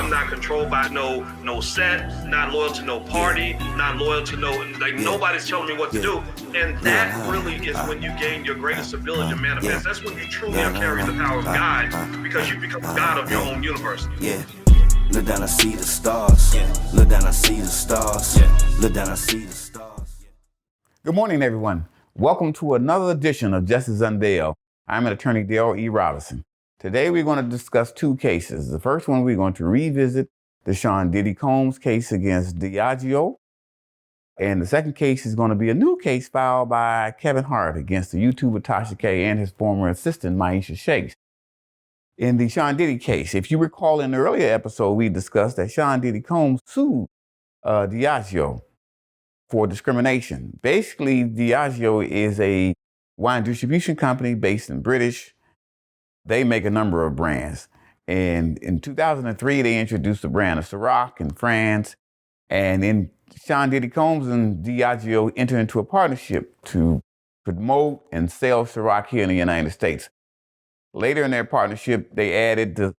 I'm not controlled by no set, not loyal to no party, not loyal to nobody's telling me what to do. And that really is when you gain your greatest ability to manifest. That's when you truly are carrying the power of God, because you become God of your own universe. Look down, I see the stars. Look down, I see the stars. Look down, I see the stars. Good morning, everyone. Welcome to another edition of Justice Unveiled. I'm attorney Dale E. Robinson. Today, we're going to discuss two cases. The first one, we're going to revisit the Sean Diddy Combs case against Diageo. And the second case is going to be a new case filed by Kevin Hart against the YouTuber Tasha K and his former assistant, Maisha Shakes. In the Sean Diddy case, if you recall in the earlier episode, we discussed that Sean Diddy Combs sued Diageo for discrimination. Basically, Diageo is a wine distribution company based in British. They make a number of brands. And in 2003, they introduced the brand of Ciroc in France. And then Sean Diddy Combs and Diageo entered into a partnership to promote and sell Ciroc here in the United States. Later in their partnership, they added the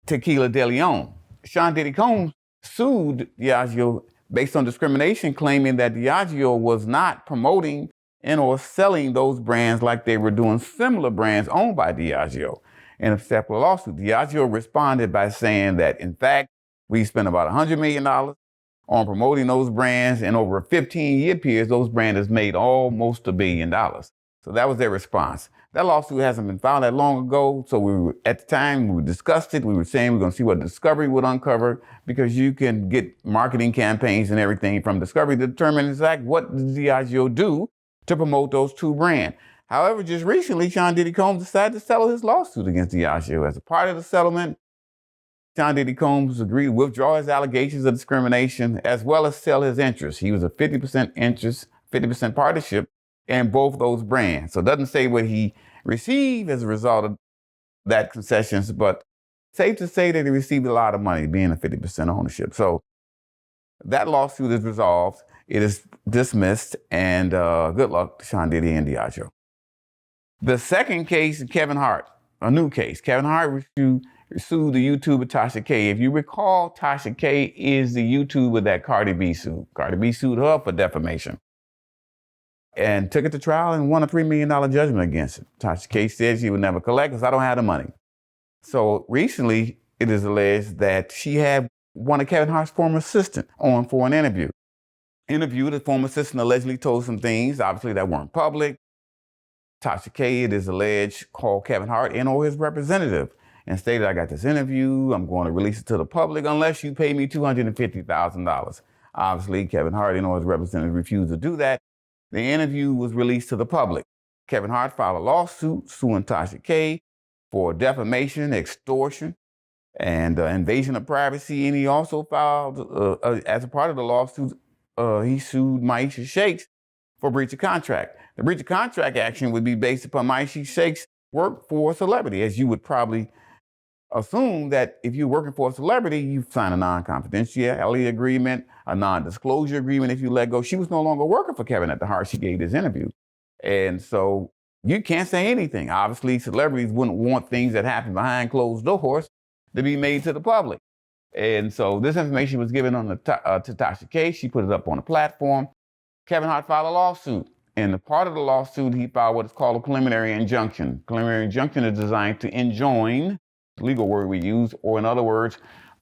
Tequila de Leon. Sean Diddy Combs sued Diageo based on discrimination, claiming that Diageo was not promoting and or selling those brands like they were doing similar brands owned by Diageo. In a separate lawsuit, Diageo responded by saying that, in fact, we spent about $100 million on promoting those brands, and over a 15-year period, those brands has made almost $1 billion. So that was their response. That lawsuit hasn't been filed that long ago, so at the time we discussed it. We were saying we're going to see what discovery would uncover, because you can get marketing campaigns and everything from discovery to determine exactly what does Diageo do to promote those two brands. However, just recently, Sean Diddy Combs decided to settle his lawsuit against Diageo. As a part of the settlement, Sean Diddy Combs agreed to withdraw his allegations of discrimination as well as sell his interest. He was a 50% interest, 50% partnership in both those brands. So it doesn't say what he received as a result of that concessions, but safe to say that he received a lot of money being a 50% ownership. So that lawsuit is resolved. It is dismissed, and good luck to Sean Diddy and Diageo. The second case is Kevin Hart, a new case. Kevin Hart sued the YouTuber Tasha K. If you recall, Tasha K is the YouTuber that Cardi B sued. Cardi B sued her for defamation and took it to trial and won a $3 million judgment against it. Tasha K said she would never collect because I don't have the money. So recently, it is alleged that she had one of Kevin Hart's former assistant on for an interview. The former assistant allegedly told some things, obviously, that weren't public. Tasha K, it is alleged, called Kevin Hart and or his representative and stated, I got this interview, I'm going to release it to the public unless you pay me $250,000. Obviously, Kevin Hart and or his representative refused to do that. The interview was released to the public. Kevin Hart filed a lawsuit suing Tasha K for defamation, extortion, and invasion of privacy. And he also filed, as a part of the lawsuit, he sued Maisha Shakes for breach of contract. The breach of contract action would be based upon Maisha Shakes' work for a celebrity, as you would probably assume that if you're working for a celebrity, you sign a non-confidentiality agreement, a non-disclosure agreement if you let go. She was no longer working for Kevin at the Hart. She gave this interview. And so you can't say anything. Obviously, celebrities wouldn't want things that happen behind closed doors to be made to the public. And so this information was given on to Tasha K. She put it up on a platform. Kevin Hart filed a lawsuit. And the part of the lawsuit, he filed what is called a preliminary injunction. Preliminary injunction is designed to enjoin, the legal word we use, or in other words,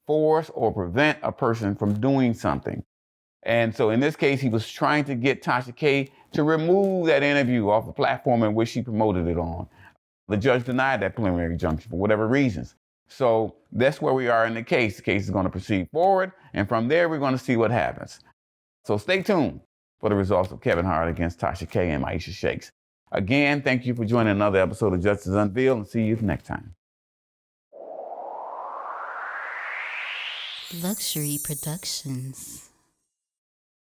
force or prevent a person from doing something. And so in this case, he was trying to get Tasha K to remove that interview off the platform in which she promoted it on. The judge denied that preliminary injunction for whatever reasons. So that's where we are in the case. The case is going to proceed forward, and from there, we're going to see what happens. So stay tuned for the results of Kevin Hart against Tasha K and Maisha Shakes. Again, thank you for joining another episode of Justice Unveiled, and see you next time. Luxury Productions.